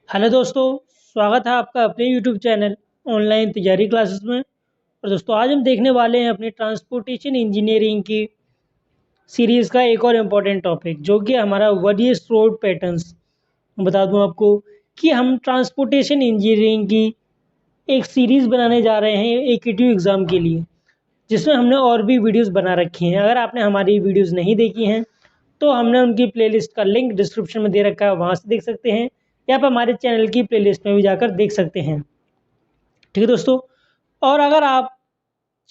Hello दोस्तों, स्वागत है आपका अपने यूट्यूब चैनल ऑनलाइन तैयारी क्लासेस में। और दोस्तों आज हम देखने वाले हैं अपनी ट्रांसपोर्टेशन इंजीनियरिंग की सीरीज़ का एक और इम्पॉर्टेंट टॉपिक जो कि हमारा वेरियस रोड पैटर्न्स। बता दूं आपको कि हम ट्रांसपोर्टेशन इंजीनियरिंग की एक सीरीज़ बनाने जा रहे हैं एकेटीयू एग्ज़ाम के लिए, जिसमें हमने और भी वीडियोज़ बना रखी हैं। अगर आपने हमारी वीडियोज़ नहीं देखी हैं तो हमने उनकी प्लेलिस्ट का लिंक डिस्क्रिप्शन में दे रखा है, वहाँ से देख सकते हैं, या आप हमारे चैनल की प्लेलिस्ट में भी जाकर देख सकते हैं। ठीक है दोस्तों, और अगर आप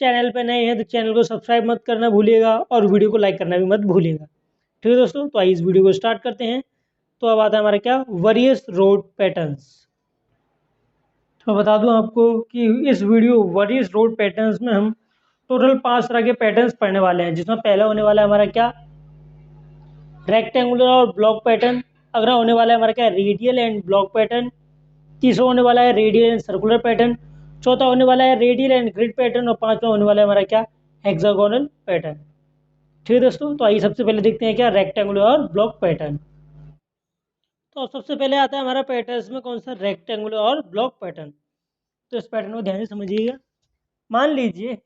चैनल पे नए हैं तो चैनल को सब्सक्राइब मत करना भूलिएगा और वीडियो को लाइक करना भी मत भूलिएगा। ठीक है दोस्तों, तो आइए इस वीडियो को स्टार्ट करते हैं। तो अब आता है हमारा क्या, वेरियस रोड पैटर्न्स। तो बता दूं आपको कि इस वीडियो वेरियस रोड पैटर्न्स में हम टोटल 5 तरह के पैटर्न्स पढ़ने वाले हैं, जिसमें पहला होने वाला है हमारा क्या, रेक्टेंगुलर और ब्लॉक पैटर्न। अगला होने वाला है हमारा क्या, रेडियल एंड ब्लॉक पैटर्न। तीसरा होने वाला है रेडियल एंड सर्कुलर पैटर्न। चौथा होने वाला है रेडियल एंड ग्रिड पैटर्न। और पांचवा होने वाला है हमारा क्या, हेक्सागोनल पैटर्न। ठीक है दोस्तों, तो आइए सबसे पहले देखते हैं क्या, रेक्टेंगुलर और ब्लॉक पैटर्न। तो अब सबसे पहले आता है हमारा पैटर्न में कौन सा, रेक्टेंगुलर और ब्लॉक पैटर्न। तो इस पैटर्न को ध्यान से समझिएगा। मान लीजिए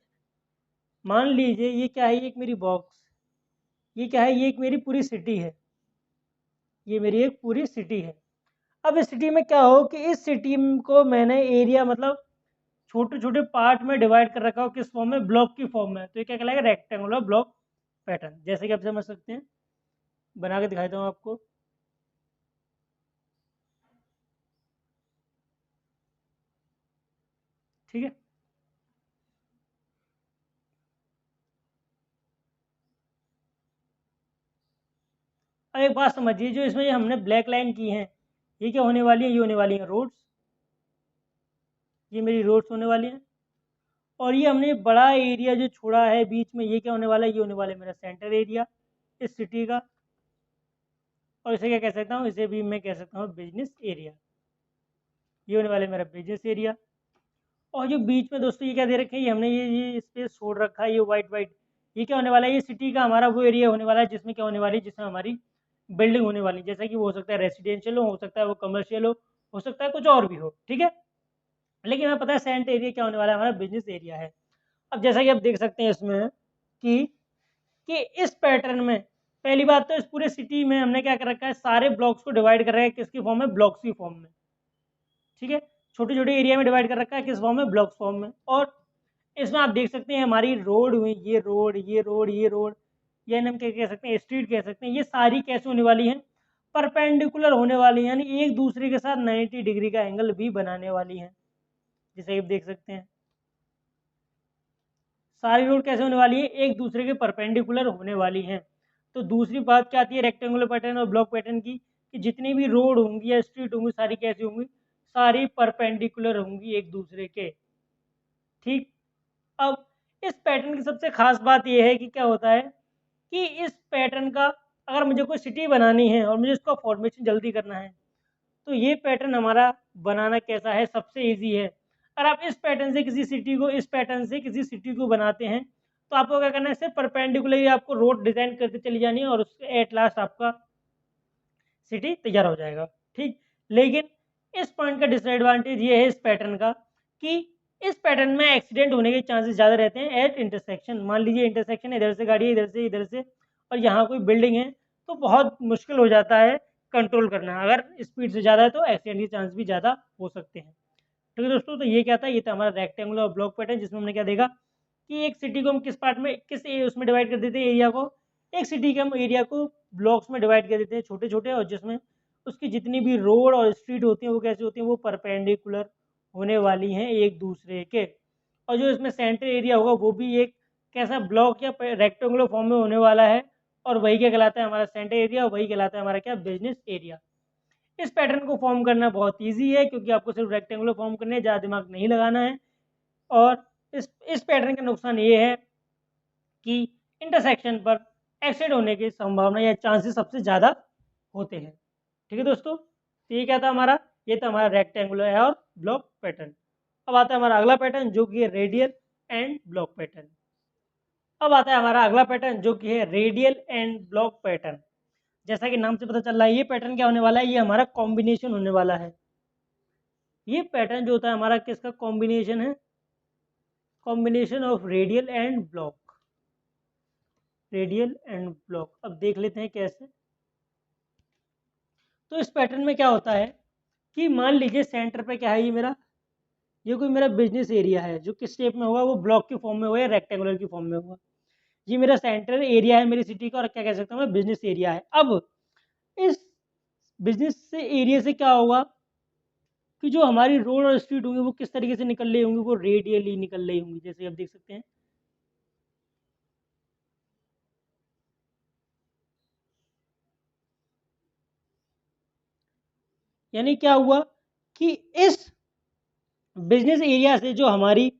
मान लीजिए ये क्या है, ये एक मेरी बॉक्स, ये क्या है, ये एक मेरी पूरी सिटी है, ये मेरी एक पूरी सिटी है। अब इस सिटी में क्या हो कि इस सिटी को मैंने एरिया मतलब छोटे छोटे पार्ट में डिवाइड कर रखा हो, किस फॉर्म में, ब्लॉक की फॉर्म में। तो ये क्या कहलाएगा, रेक्टेंगुलर ब्लॉक पैटर्न। जैसे कि आप समझ सकते हैं, बना के दिखाता हूँ आपको। ठीक है, अब एक बात समझिए, जो इसमें हमने ब्लैक लाइन की है, ये क्या होने वाली है, ये होने वाली है रोड्स। ये मेरी रोड्स होने वाली हैं। और ये हमने बड़ा एरिया जो छोड़ा है बीच में, ये क्या होने वाला है, ये होने वाला है मेरा सेंटर एरिया इस सिटी का। और इसे क्या कह सकता हूँ, इसे भी मैं कह सकता हूँ बिजनेस एरिया। ये होने वाला है मेरा बिजनेस एरिया। और जो बीच में दोस्तों ये क्या दे रखे हैं, ये हमने ये स्पेस छोड़ रखा है, ये वाइट वाइट, ये क्या होने वाला है, ये सिटी का हमारा वो एरिया होने वाला है जिसमें क्या होने वाली है, जिसमें हमारी बिल्डिंग होने वाली है। जैसा कि वो हो सकता है रेसिडेंशियल हो सकता है वो कमर्शियल हो सकता है कुछ और भी हो। ठीक है, लेकिन हमें पता है सेंट एरिया क्या होने वाला है, हमारा बिजनेस एरिया है। अब जैसा कि आप देख सकते हैं इसमें कि इस पैटर्न में पहली बात तो इस पूरे सिटी में हमने क्या कर रखा है, सारे ब्लॉक्स को डिवाइड कर रखा है किसकी फॉर्म में, ब्लॉक्स की फॉर्म में। ठीक है, छोटे छोटे एरिया में डिवाइड कर रखा है किस फॉर्म में, ब्लॉक्स फॉर्म में। और इसमें आप देख सकते हैं हमारी रोड हुई, ये रोड, ये रोड, ये रोड, ये हम क्या कह सकते हैं, स्ट्रीट कह सकते हैं। ये सारी कैसे होने वाली हैं, परपेंडिकुलर होने वाली हैं, यानी एक दूसरे के साथ 90 डिग्री का एंगल भी बनाने वाली हैं। जैसे आप देख सकते हैं सारी रोड कैसे होने वाली है, एक दूसरे के परपेंडिकुलर होने वाली हैं। तो दूसरी बात क्या आती है रेक्टेंगुलर पैटर्न और ब्लॉक पैटर्न की, कि जितनी भी रोड होंगी या स्ट्रीट होंगी सारी कैसी होंगी, सारी परपेंडिकुलर होंगी एक दूसरे के। ठीक, अब इस पैटर्न की सबसे खास बात यह है कि क्या होता है कि इस पैटर्न का, अगर मुझे कोई सिटी बनानी है और मुझे इसका फॉर्मेशन जल्दी करना है, तो ये पैटर्न हमारा बनाना कैसा है, सबसे इजी है। अगर आप इस पैटर्न से किसी सिटी को, इस पैटर्न से किसी सिटी को बनाते हैं, तो आपको क्या करना है, सिर्फ परपेंडिकुलरली आपको रोड डिजाइन करते चली जानी है और उसके एट लास्ट आपका सिटी तैयार हो जाएगा। ठीक, लेकिन इस पॉइंट का डिसएडवांटेज ये है इस पैटर्न का कि इस पैटर्न में एक्सीडेंट होने के चांसेस ज़्यादा रहते हैं एट इंटरसेक्शन। मान लीजिए इंटरसेक्शन, इधर से गाड़ी है, इधर से, इधर से, और यहाँ कोई बिल्डिंग है, तो बहुत मुश्किल हो जाता है कंट्रोल करना। अगर स्पीड से ज़्यादा है तो एक्सीडेंट के चांस भी ज़्यादा हो सकते हैं। ठीक है दोस्तों, तो ये क्या था, ये था हमारा रेक्टेंगुलर और ब्लॉक पैटर्न, जिसमें हमने क्या देखा कि एक सिटी को हम किस पार्ट में, किस उसमें डिवाइड कर देते हैं एरिया को, एक सिटी के हम एरिया को ब्लॉक्स में डिवाइड कर देते हैं छोटे छोटे, और जिसमें उसकी जितनी भी रोड और स्ट्रीट होती हैं वो कैसी होती हैं, वो परपेंडिकुलर होने वाली हैं एक दूसरे के। और जो इसमें सेंटर एरिया होगा वो भी एक कैसा, ब्लॉक या रेक्टेंगुलर फॉर्म में होने वाला है। और वही क्या कहलाता है, हमारा सेंटर एरिया, वही कहलाता है हमारा क्या, बिजनेस एरिया। इस पैटर्न को फॉर्म करना बहुत ईजी है, क्योंकि आपको सिर्फ रेक्टेंगुलर फॉर्म करने हैं, ज़्यादा दिमाग नहीं लगाना है। और इस पैटर्न का नुकसान ये है कि इंटरसेक्शन पर एक्सीडेंट होने की संभावना या चांसेस सबसे ज़्यादा होते हैं। ठीक है दोस्तों, तो ये क्या था हमारा, ये था हमारा रेक्टेंगुलर है और ब्लॉक पैटर्न। अब आता है हमारा अगला पैटर्न जो कि है रेडियल एंड ब्लॉक पैटर्न। अब आता है हमारा अगला पैटर्न जो कि है रेडियल एंड ब्लॉक पैटर्न। जैसा कि नाम से पता चल रहा है, ये पैटर्न क्या होने वाला है, ये हमारा कॉम्बिनेशन होने वाला है। ये पैटर्न जो होता है हमारा किसका कॉम्बिनेशन है, combination of radial and block, radial and block. अब देख लेते हैं कैसे। तो इस पैटर्न में क्या होता है कि मान लीजिए सेंटर पे क्या है, ये कोई मेरा बिजनेस एरिया है जो किस शेप में होगा, वो ब्लॉक की फॉर्म में होगा या रेक्टेंगुलर की फॉर्म में होगा। ये मेरा सेंट्रल एरिया है मेरी सिटी का, और क्या कह सकता हूँ मैं, बिजनेस एरिया है। अब इस बिजनेस से एरिया से क्या होगा कि जो हमारी रोड और स्ट्रीट होंगी वो किस तरीके से निकल रही होंगी, वो रेडियली निकल रही होंगी, जैसे आप देख सकते हैं। यानी क्या हुआ कि इस बिजनेस एरिया से जो हमारी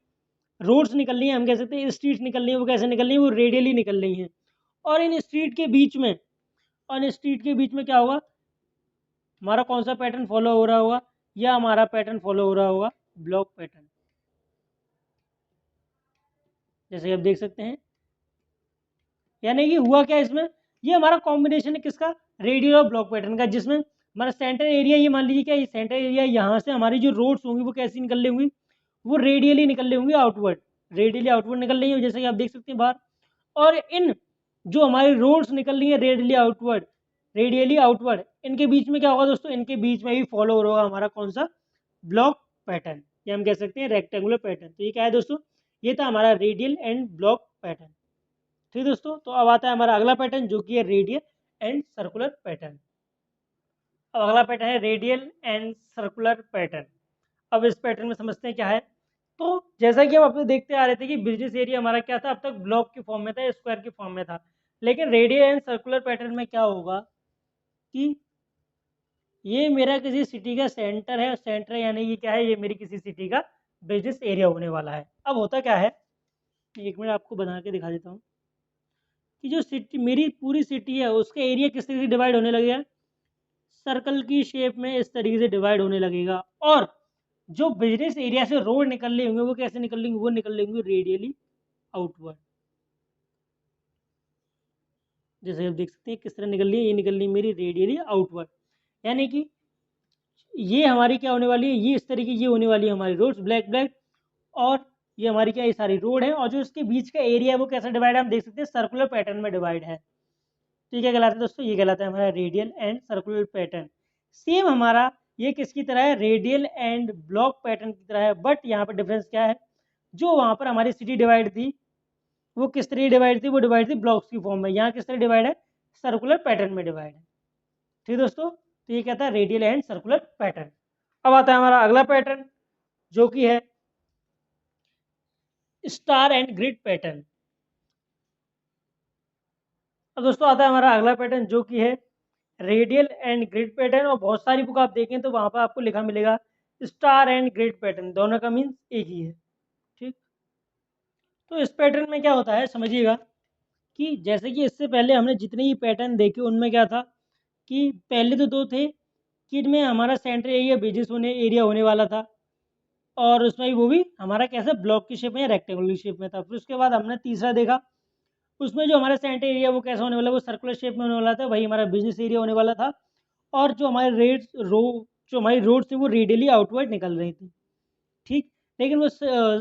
रोड्स निकल रही हैं, हम कह सकते हैं स्ट्रीट्स निकल रही हैं, वो कैसे निकल रही हैं, वो रेडियली निकल रही हैं। और इन स्ट्रीट के बीच में, और इन स्ट्रीट के बीच में क्या होगा, हमारा कौन सा पैटर्न फॉलो हो रहा होगा, या हमारा पैटर्न फॉलो हो रहा होगा ब्लॉक पैटर्न, जैसे आप देख सकते हैं। यानी कि हुआ क्या इसमें, ये हमारा कॉम्बिनेशन है किसका, रेडियल और ब्लॉक पैटर्न का, जिसमें हमारा सेंटर एरिया, ये मान लीजिए क्या, ये सेंटर एरिया, यहाँ से हमारी जो रोड्स होंगी वो कैसी निकल रही होंगी, वो रेडियली निकल रही होंगी आउटवर्ड, रेडियली आउटवर्ड निकल रही है, जैसे कि आप देख सकते हैं बाहर। और इन जो हमारी रोड्स निकल रही है रेडियली आउटवर्ड, रेडियली आउटवर्ड, इनके बीच में क्या होगा दोस्तों, इनके बीच में भी फॉलो हो रहा होगा हमारा कौन सा, ब्लॉक पैटर्न, या हम कह सकते हैं रेक्टेंगुलर पैटर्न। तो ये क्या है दोस्तों, ये था हमारा रेडियल एंड ब्लॉक पैटर्न। ठीक दोस्तों, तो अब आता है हमारा अगला पैटर्न जो कि है रेडियल एंड सर्कुलर पैटर्न। अब अगला पैटर्न है रेडियल एंड सर्कुलर पैटर्न। अब इस पैटर्न में समझते हैं क्या है। तो जैसा कि हम अपने देखते आ रहे थे कि बिजनेस एरिया हमारा क्या था, अब तक ब्लॉक की फॉर्म में था, स्क्वायर की फॉर्म में था। लेकिन रेडियल एंड सर्कुलर पैटर्न में क्या होगा कि ये मेरा किसी सिटी का सेंटर है, सेंटर यानी कि क्या है, ये मेरी किसी सिटी का बिजनेस एरिया होने वाला है। अब होता क्या है, एक मिनट आपको बना के दिखा देता हूँ कि जो सिटी, मेरी पूरी सिटी है, उसका एरिया किस तरीके से डिवाइड होने लगेगा, सर्कल की शेप में इस तरीके से डिवाइड होने लगेगा। और जो बिजनेस एरिया से रोड निकल रही होंगे वो कैसे निकल रही होंगी, वो निकल रही होंगी रेडियली आउटवर्ड, जैसे आप देख सकते हैं किस तरह निकल रही है, ये निकल रही है मेरी रेडियली आउटवर्ड। यानी कि ये हमारी क्या होने वाली है, ये इस तरीके ये होने वाली है हमारी रोड्स, ब्लैक ब्लैक। और ये हमारी क्या, ये सारी रोड है, और जो इसके बीच का एरिया है वो कैसे डिवाइड है, हम देख सकते हैं सर्कुलर पैटर्न में डिवाइड है। तो ये क्या कहलाता है दोस्तों, ये कहलाता है हमारा radial and circular pattern. Same हमारा ये किसकी तरह है, रेडियल एंड ब्लॉक पैटर्न की तरह है। बट यहाँ पर डिफरेंस क्या है, जो वहाँ पर हमारी सिटी डिवाइड थी वो किस तरह डिवाइड थी, वो डिवाइड थी ब्लॉक्स की फॉर्म में। यहाँ किस तरह डिवाइड है, सर्कुलर पैटर्न में डिवाइड है। ठीक दोस्तों, तो ये कहता है रेडियल एंड सर्कुलर पैटर्न। अब आता है हमारा अगला पैटर्न जो कि है स्टार एंड ग्रिड पैटर्न। अब दोस्तों आता है हमारा अगला पैटर्न जो कि है रेडियल एंड ग्रिड पैटर्न। और बहुत सारी बुक आप देखें तो वहाँ पर आपको लिखा मिलेगा स्टार एंड ग्रिड पैटर्न, दोनों का मीन्स एक ही है। ठीक, तो इस पैटर्न में क्या होता है समझिएगा कि जैसे कि इससे पहले हमने जितने ही पैटर्न देखे उनमें क्या था कि पहले तो दो थे कि इनमें हमारा सेंटर एरिया बिजनेस होने एरिया होने वाला था, और उसमें भी वो भी हमारा कैसा ब्लॉक की शेप में या रेक्टेंगुलर शेप में था। फिर उसके बाद हमने तीसरा देखा, उसमें जो हमारा सेंटर एरिया वो कैसा होने वाला, वो सर्कुलर शेप में होने वाला था, वही हमारा बिजनेस एरिया होने वाला था। और जो हमारे रेड रो जो हमारी रोड थी वो रेडियली आउटवर्ड निकल रही थी। ठीक, लेकिन वो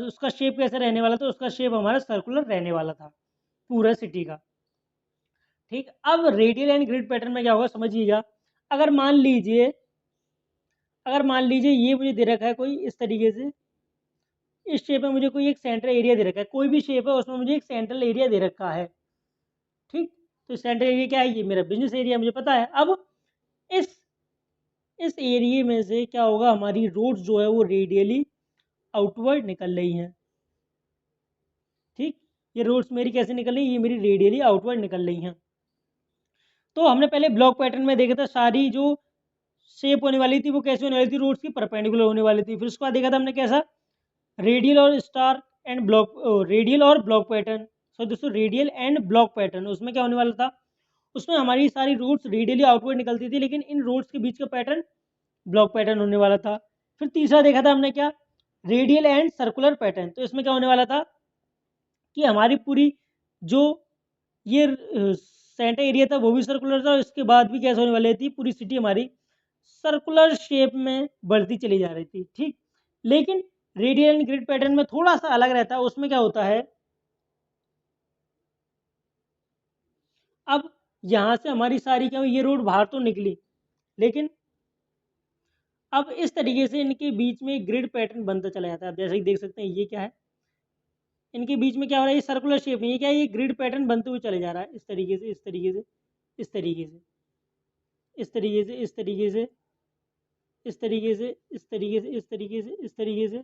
उसका शेप कैसे रहने वाला था, उसका शेप हमारा सर्कुलर रहने वाला था पूरा सिटी का। ठीक, अब रेडियल एंड ग्रिड पैटर्न में क्या होगा समझिएगा। अगर मान लीजिए अगर मान लीजिए ये मुझे दे रखा है कोई इस तरीके से, इस शेप में मुझे कोई एक सेंट्रल एरिया दे रखा है, कोई भी शेप है उसमें मुझे एक सेंट्रल एरिया दे रखा है। ठीक, तो सेंट्रल एरिया क्या है, ये मेरा बिजनेस एरिया मुझे पता है। अब इस इस एरिया में से क्या होगा, हमारी रोड जो है वो रेडियली आउटवर्ड निकल रही हैं। ठीक, ये रोड्स मेरी कैसे निकल रही है, ये मेरी रेडियली आउटवर्ड निकल रही हैं। तो हमने पहले ब्लॉक पैटर्न में देखा था सारी जो शेप होने वाली थी वो कैसे होने वाली थी, रोड्स की परपेंडिकुलर होने वाली थी। फिर उसके बाद देखा था हमने कैसा, रेडियल और स्टार एंड ब्लॉक, रेडियल और ब्लॉक पैटर्न। सो दोस्तों रेडियल एंड ब्लॉक पैटर्न, उसमें क्या होने वाला था, उसमें हमारी सारी रोड्स रेडियली आउटवर्ड निकलती थी, लेकिन इन रोड्स के बीच का पैटर्न ब्लॉक पैटर्न होने वाला था। फिर तीसरा देखा था हमने क्या, रेडियल एंड सर्कुलर पैटर्न। तो इसमें क्या होने वाला था कि हमारी पूरी जो ये सेंटर एरिया था वो भी सर्कुलर था, और इसके बाद भी कैसे होने वाली थी, पूरी सिटी हमारी सर्कुलर शेप में बढ़ती चली जा रही थी, ठीक। लेकिन रेडियल एंड ग्रिड पैटर्न में थोड़ा सा अलग रहता है। उसमें क्या होता है, अब यहाँ से हमारी सारी क्या हुई, ये रोड बाहर तो निकली, लेकिन अब इस तरीके से इनके बीच में ग्रिड पैटर्न बनता चला जाता है। आप जैसे कि देख सकते हैं ये क्या है, इनके बीच में क्या हो रहा है, ये सर्कुलर शेप में, ये क्या है, ये ग्रिड पैटर्न बनते हुए चले जा रहा है, इस तरीके से, इस तरीके से, इस तरीके से, इस तरीके से, इस तरीके से, इस तरीके से, इस तरीके से, इस तरीके से, इस तरीके से।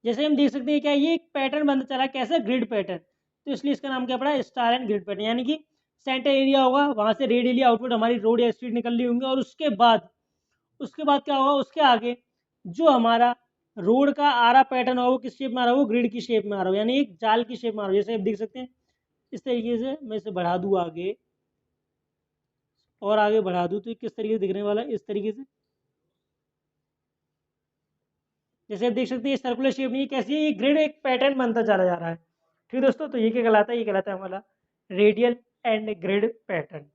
जैसे हम देख सकते हैं क्या, ये एक पैटर्न बनता चला, कैसा, ग्रिड पैटर्न। तो इसलिए इसका नाम क्या पड़ा, स्टार एंड ग्रिड पैटर्न। यानी कि सेंटर एरिया होगा, वहां से रेडियली आउटपुट हमारी रोड या स्ट्रीट निकल रही होंगी, और उसके बाद क्या होगा, उसके आगे जो हमारा रोड का आ रहा पैटर्न होगा, वो किस शेप में आ रहा है, वो ग्रिड की शेप में आ रहा हो, यानी एक जाल की शेप में आ रहा हो। जैसे आप देख सकते हैं इस तरीके से, मैं इसे बढ़ा दूँ आगे, और आगे बढ़ा दूँ, तो ये किस तरीके से दिखने वाला है, इस तरीके से। जैसे आप देख सकते हैं ये सर्कुलर शेप में, ये कैसी है, ये ग्रिड एक पैटर्न बनता चला जा रहा है, ठीक दोस्तों। तो ये क्या कहलाता है, ये कहलाता है हमारा रेडियल एंड ग्रिड पैटर्न,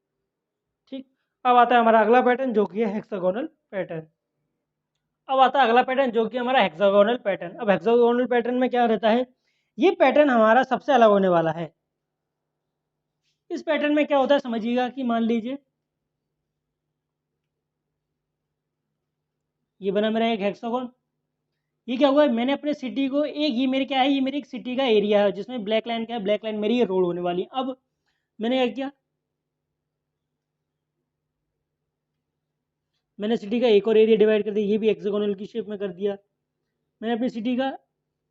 ठीक। अब आता है हमारा अगला पैटर्न, जो कि है हेक्सागोनल पैटर्न। अब आता है अगला पैटर्न, जो कि हमारा हेक्सागोनल पैटर्न। अब हेक्सागोनल पैटर्न में क्या रहता है, ये पैटर्न हमारा सबसे अलग होने वाला है। इस पैटर्न में क्या होता है समझिएगा, कि मान लीजिए ये बना मेरा एक हेक्सागोन। ये क्या हुआ, मैंने अपने सिटी को एक, ये मेरे क्या है, ये मेरी एक सिटी का एरिया है, जिसमें ब्लैक लाइन क्या है, ब्लैक लाइन मेरी ये रोड होने वाली है। अब मैंने क्या किया, मैंने सिटी का एक और एरिया डिवाइड कर दिया, ये भी हेक्सागोनल की शेप में कर दिया। मैंने अपनी सिटी का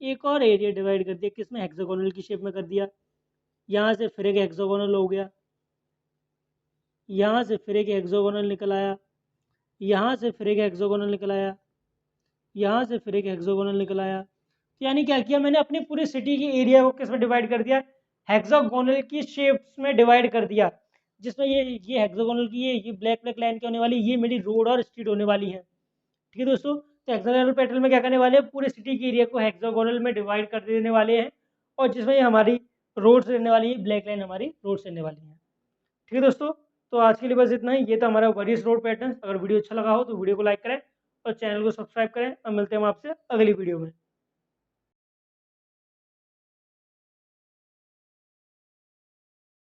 एक और एरिया डिवाइड कर दिया, किसमें, हेक्सागोनल की शेप में कर दिया। यहाँ से फिर एक हेक्सागोनल हो गया, यहाँ से फिर एक हेक्सागोनल निकल आया, यहाँ से फिर एक हेक्सागोनल निकल आया, यहाँ से फिर एक हेक्सागोनल निकल आया। तो यानी क्या किया, मैंने अपनी पूरी सिटी की एरिया को किस में डिवाइड कर दिया, हेक्सागोनल की शेप्स में डिवाइड कर दिया, जिसमें ये हेक्सागोनल की ये ब्लैक ब्लैक लाइन क्या होने वाली, ये मेरी रोड और स्ट्रीट होने वाली है, ठीक है दोस्तों। तो हेक्सागोनल पैटर्न में क्या करने वाले हैं, पूरे सिटी के एरिया को हेक्सागोनल में डिवाइड कर देने वाले हैं, और जिसमें ये हमारी रोड से रहने वाली है, ब्लैक लाइन हमारी रोड से रहने वाली है, ठीक है दोस्तों। तो आज के लिए बस इतना ही, ये था हमारा वेरियस रोड पैटर्न। अगर वीडियो अच्छा लगा हो तो वीडियो को लाइक करें और चैनल को सब्सक्राइब करें, और मिलते हैं हम आपसे अगली वीडियो में।